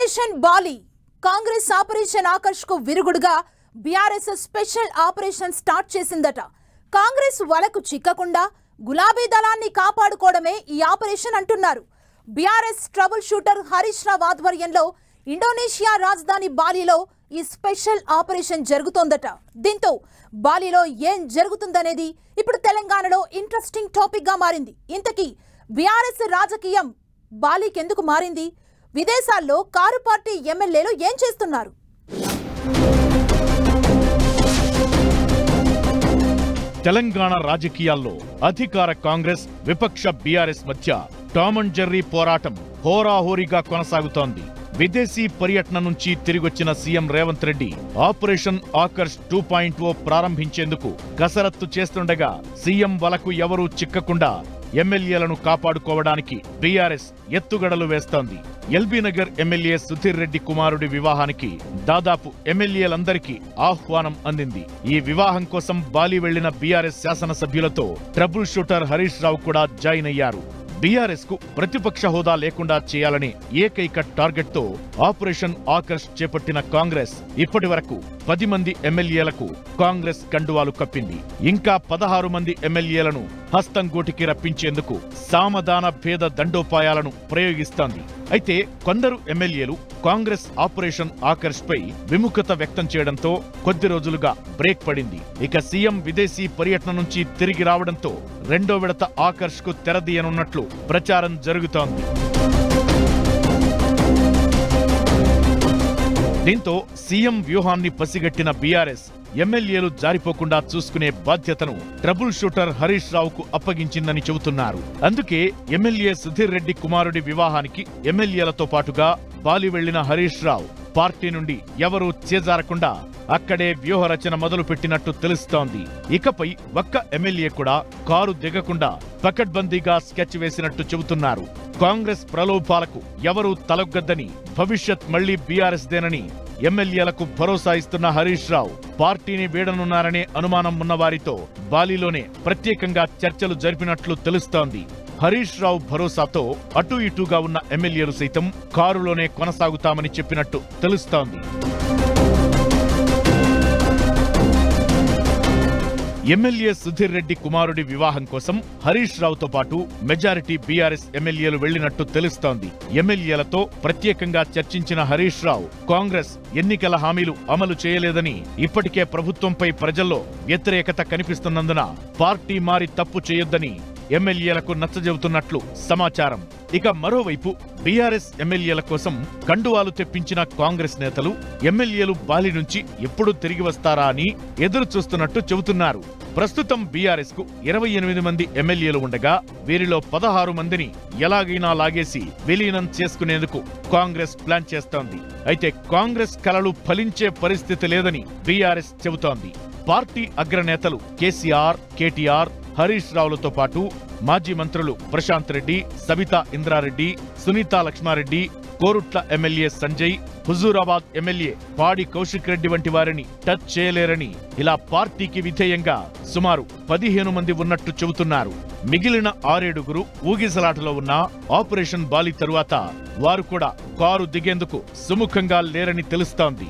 Operation బాలి Congress operation Akarsh కు విరుగుడుగా బీఆర్ఎస్ స్పెషల్ ఆపరేషన్ స్టార్ట్ చేసిందట. కాంగ్రెస్ వలకు చిక్కకుండా గులాబీ దళాన్ని కాపాడుకోవడమే ఈ ఆపరేషన్ అంటున్నారు. BRS trouble shooter Harish Rao ఆధ్వర్యంలో ఇండోనేషియా రాజధాని బాలిలో ఈ స్పెషల్ ఆపరేషన్ జరుగుతోందట. దీంతో బాలిలో ఏం జరుగుతుందనేది ఇప్పుడు తెలంగాణలో ఇంట్రెస్టింగ్ టాపిక్ గా మారింది. ఇంతకీ బీఆర్ఎస్ రాజకీయం బాలికి ఎందుకు మారింది? విదేశాల్లో కారు పార్టీ ఎమ్మెల్యేలు ఏం చేస్తున్నారు? తెలంగాణ రాజకీయాల్లో అధికార కాంగ్రెస్ విపక్ష బీఆర్ఎస్ మధ్య టామ్ అండ్ జెర్రీ పోరాటం హోరాహోరీగా కొనసాగుతోంది. విదేశీ పర్యటన నుంచి తిరిగొచ్చిన సీఎం రేవంత్ రెడ్డి ఆపరేషన్ ఆకర్ష్ 2.0 ప్రారంభించేందుకు కసరత్తు చేస్తుండగా సీఎం వలకు ఎవరూ చిక్కకుండా ఎమ్మెల్యేలను కాపాడుకోవడానికి బీఆర్ఎస్ ఎత్తుగడలు వేస్తోంది. ఎల్బీ నగర్ ఎమ్మెల్యే సుధీర్ రెడ్డి కుమారుడి వివాహానికి దాదాపు ఎమ్మెల్యేలందరికీ ఆహ్వానం అందింది. ఈ వివాహం కోసం బాలి వెళ్లిన BRS శాసనసభ్యులతో trouble shooter Harish Rao కూడా జాయిన్ అయ్యారు. బీఆర్ఎస్ కు ప్రతిపక్ష హోదా లేకుండా చేయాలని ఏకైక టార్గెట్ తో ఆపరేషన్ ఆకర్ష్ చేపట్టిన కాంగ్రెస్ ఇప్పటి వరకు 10 మంది ఎమ్మెల్యేలకు కాంగ్రెస్ కండువాలు కప్పింది. ఇంకా 16 మంది ఎమ్మెల్యేలను హస్తంగూటికి రప్పించేందుకు సామధాన భేద దండోపాయాలను ప్రయోగిస్తోంది. అయితే కొందరు ఎమ్మెల్యేలు కాంగ్రెస్ ఆపరేషన్ ఆకర్ష్ పై విముఖత వ్యక్తం చేయడంతో కొద్ది రోజులుగా బ్రేక్ పడింది. ఇక సీఎం విదేశీ పర్యటన నుంచి తిరిగి రావడంతో రెండో విడత ఆకర్ష్ కు తెరదీయనున్నట్లు ప్రచారం జరుగుతోంది. దీంతో సీఎం వ్యూహాన్ని పసిగట్టిన బీఆర్ఎస్ ఎమ్మెల్యేలు జారిపోకుండా చూసుకునే బాధ్యతను ట్రబుల్ షూటర్ హరీష్ రావుకు అప్పగించిందని చెబుతున్నారు. అందుకే ఎమ్మెల్యే సుధీర్ రెడ్డి కుమారుడి వివాహానికి ఎమ్మెల్యేలతో పాటుగా బాలి వెళ్లిన హరీష్ రావు పార్టీ నుండి ఎవరూ చేజారకుండా అక్కడే వ్యూహరచన మొదలుపెట్టినట్టు తెలుస్తోంది. ఇకపై ఒక్క ఎమ్మెల్యే కూడా కారు దిగకుండా పకడ్బందీగా స్కెచ్ వేసినట్టు చెబుతున్నారు. కాంగ్రెస్ ప్రలోభాలకు ఎవరూ తలొగ్గద్దని, భవిష్యత్ మళ్లీ బీఆర్ఎస్ దేనని ఎమ్మెల్యేలకు భరోసా ఇస్తున్న హరీష్ రావు పార్టీని వీడనున్నారనే అనుమానం ఉన్నవారితో బాలిలోనే ప్రత్యేకంగా చర్చలు జరిపినట్లు తెలుస్తోంది. హరీష్ రావు భరోసాతో అటూ ఇటూగా ఉన్న ఎమ్మెల్యేలు సైతం కారులోనే కొనసాగుతామని చెప్పినట్టు తెలుస్తోంది. ఎమ్మెల్యే సుధీర్ రెడ్డి కుమారుడి వివాహం కోసం హరీష్ రావుతో పాటు మెజారిటీ బీఆర్ఎస్ ఎమ్మెల్యేలు వెళ్లినట్టు తెలుస్తోంది. ఎమ్మెల్యేలతో ప్రత్యేకంగా చర్చించిన హరీష్ రావు కాంగ్రెస్ ఎన్నికల హామీలు అమలు చేయలేదని, ఇప్పటికే ప్రభుత్వంపై ప్రజల్లో వ్యతిరేకత కనిపిస్తున్నందున పార్టీ మారి తప్పు చేయొద్దని ఎమ్మెల్యేలకు నచ్చజెబుతున్నట్లు సమాచారం. ఇక మరోవైపు బీఆర్ఎస్ ఎమ్మెల్యేల కోసం కండువాలు తెప్పించిన కాంగ్రెస్ నేతలు ఎమ్మెల్యేలు బాలి నుంచి ఎప్పుడు తిరిగి వస్తారా అని ఎదురు చూస్తున్నట్టు చెబుతున్నారు. ప్రస్తుతం బీఆర్ఎస్ కు 28 మంది ఎమ్మెల్యేలు ఉండగా వీరిలో 16 మందిని ఎలాగైనా లాగేసి విలీనం చేసుకునేందుకు కాంగ్రెస్ ప్లాన్ చేస్తోంది. అయితే కాంగ్రెస్ కలలు ఫలించే పరిస్థితి లేదని బీఆర్ఎస్ చెబుతోంది. పార్టీ అగ్రనేతలు కేసీఆర్, కేటీఆర్, హరీష్ రావులతో పాటు మాజీ మంత్రులు ప్రశాంత్ రెడ్డి, సబితా ఇంద్రారెడ్డి, సునీతా లక్ష్మారెడ్డి, కోరుట్ల ఎమ్మెల్యే సంజయ్, హుజూరాబాద్ ఎమ్మెల్యే పాడి కౌశిక్ రెడ్డి వంటి వారిని టచ్ చేయలేరని, ఇలా పార్టీకి విధేయంగా సుమారు 15 మంది ఉన్నట్టు చెబుతున్నారు. మిగిలిన 6-7 ఊగిసలాటలో ఉన్న ఆపరేషన్ బాలి తరువాత వారు కూడా కారు దిగేందుకు సుముఖంగా లేరని తెలుస్తోంది.